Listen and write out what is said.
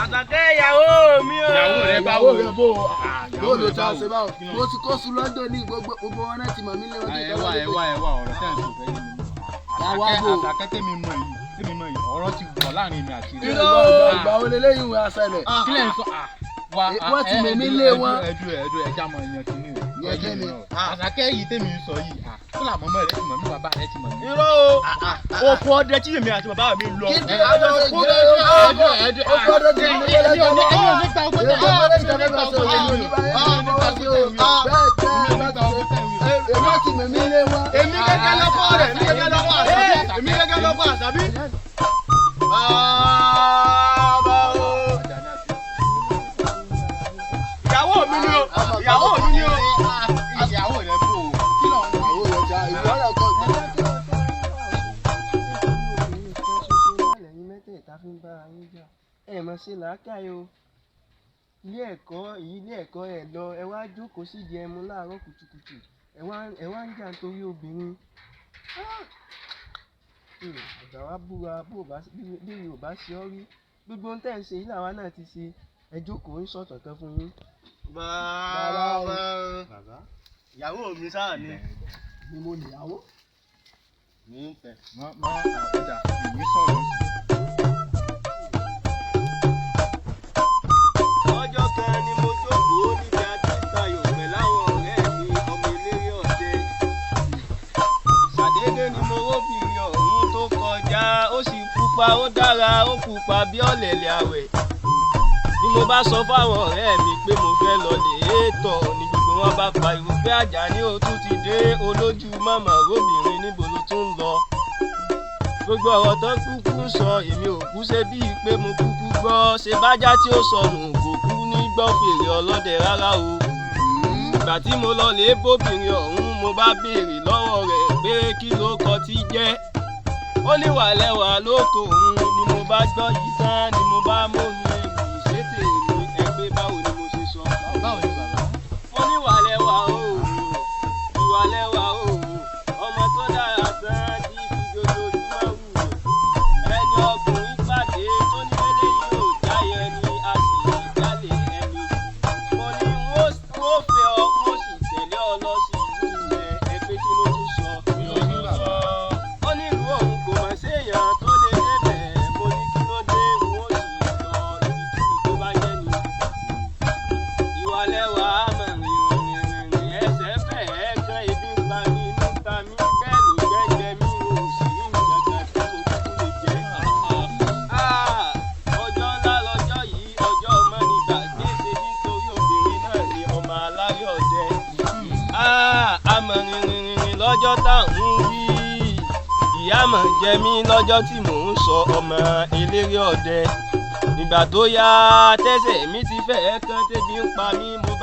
Àṣàkẹ́ ìyàwó mi o. Ìyàwó rẹ báwo? Bó ló ta ṣe báwo? Mo ti kó sùn London ní gbogbo wọn náà ti mọ̀ mí lẹ́wọ̀n tí ìjọba lè Ẹwà ọ̀rọ̀ tẹ́ ẹ̀ sọ fẹ́ yé mi. Àṣàkẹ́ tèmi mọ̀ yìí ọ̀rọ̀ ti pọ̀ láàrin mi àti rẹ̀. Ìgbà wo leléyìn wọ aṣẹlẹ̀? Kílẹ̀ ń sọ wọ́n ti mọ̀ mí lé wọn. Ẹ̀dùn ẹja mọ̀ ẹ̀yàn kìíní rẹ̀. Yẹn kí ni? Àṣàkẹ́ yìí tèmi ń sọ yìí fúnra mọ́mọ́ rẹ̀ ti mọ̀ mí bàbá rẹ̀ ti mọ̀ mí. Irọ́ o, oko ọdẹ tí èmi àti bàbá mi lọ. Kí àjọ ṣe jẹ́ oko ọdẹ tí mo lé lẹ́jọ́ lọ. Èmi ti mọ̀ mí lé wọn. Èmi gẹ́gẹ́ lọ́kọ́ rẹ̀, èmi gẹ́gẹ́ lọ́kọ́ àṣàbí. Ìyàwó mi ni o. Ìyàwó rẹ̀ bò ó. Kí ló ń wọ? Ìyàwó rẹ̀ já ìwọ́lẹ̀ kan. Ẹ mọ̀ ṣe làákàyè o. Ilé ẹ̀kọ́ ẹ̀ lọ ẹ wá jókòó sídìí ẹmu láàárọ̀ kùtùkùtù ẹ wá ń jà nítorí obìnrin. Àgbà wa búra bí yóò bá ṣe ọ́ rí gbogbo ohun tẹ́ ń ṣe yìí làwa náà ti ṣe ẹ jókòó ń sọ̀tàn kan fún yín. Bàbá ìyàwó mi sáà ni. Ni mo níyàwó. Ní tẹ̀ mọ́ àkójà ìwé sọ̀rọ̀ sí. Ọjọ́ kan ni mo jókòó níbi àti tayò pẹ̀láwọn ọ̀rẹ́ mi ọmọ eléré ọ̀dẹ. Ṣàdédé ni mo róbìnrin ọ̀hún tó kọjá ó sì pupa ó dára ó pupa bí ọ̀lẹ̀lẹ̀ àwẹ̀. Ni mo bá sọ fáwọn ọ̀rẹ́ mi pé mo fẹ́ lọ lè tọ̀ ni gbogbo wọn bá pariwo pé Àjàní ó tún ti dé olójú màmá róbìnrin níbo ló tún ń lọ. Gbogbo ọ̀rọ̀ tó kúkú sọ èmi ò kú ṣe bíi pé mo kúkú gbọ́ ṣe bájá tí ó sọnù kò kú ní gbọ́ fèrè ọlọ́dẹ rárá o. Ìgbà tí mo lọ lè bóbìnrin ọ̀hún mo bá béèrè lọ́wọ́ rẹ̀ pé kí ló kọ tí jẹ́. Ó ní wàlẹ́wà lóko òun ni mo bá gbọ́ yìí tán ni mo bá móhun ewì ṣètè mi ẹgbẹ́ báwo ni mo ṣe sọ. Báwo ni bàbá? Ó ní wàlẹ́wà o ìwàlẹ́wà o ọmọ tó dára tán tí fi jojoojúmọ́ wù ẹni ọkùnrin pàdé tó ní wẹ́lẹ́ yìí ò jáyẹ ni a sì jálè ẹni. Mo ní wọ́n fẹ́ ọ wọ́n sì tẹ̀lé ọ lọ sí ìlú rẹ̀ ẹgbẹ́ kí ló tún sọ. Ó ní ìlú òun kò mọ̀ séèyàn tó lè débẹ̀ mo ní kí ló dé wọ́n sì lọ ibikíbi tó bá jẹ́ ni. Ìwàlẹ́wà mọ̀rìnrìn ẹsẹ̀ fẹ́ẹ́ kan ebi ń pa mí inú ń ta mí bẹ́ẹ̀ ló gbẹ́gbẹ́ mi ò sì ní ìjọba tí mo kúkú lè jẹ́. Ọjọ́ ńlá lọ́jọ́ yìí ọjọ́ ọmọ ní gbàgbé ṣe nítorí obìnrin náà ni ọmọ alárẹ̀ ọdẹ. Amọ̀rìnrìn lọ́jọ́ táwọn ń wí ìyá mọ̀ jẹ mí lọ́jọ́ tí mò ń sọ ọmọ eléré ọdẹ. Nígbà tó yá tẹ́sẹ̀ mi ti fẹ́ẹ́ kan tẹ́bi ń pa mí mo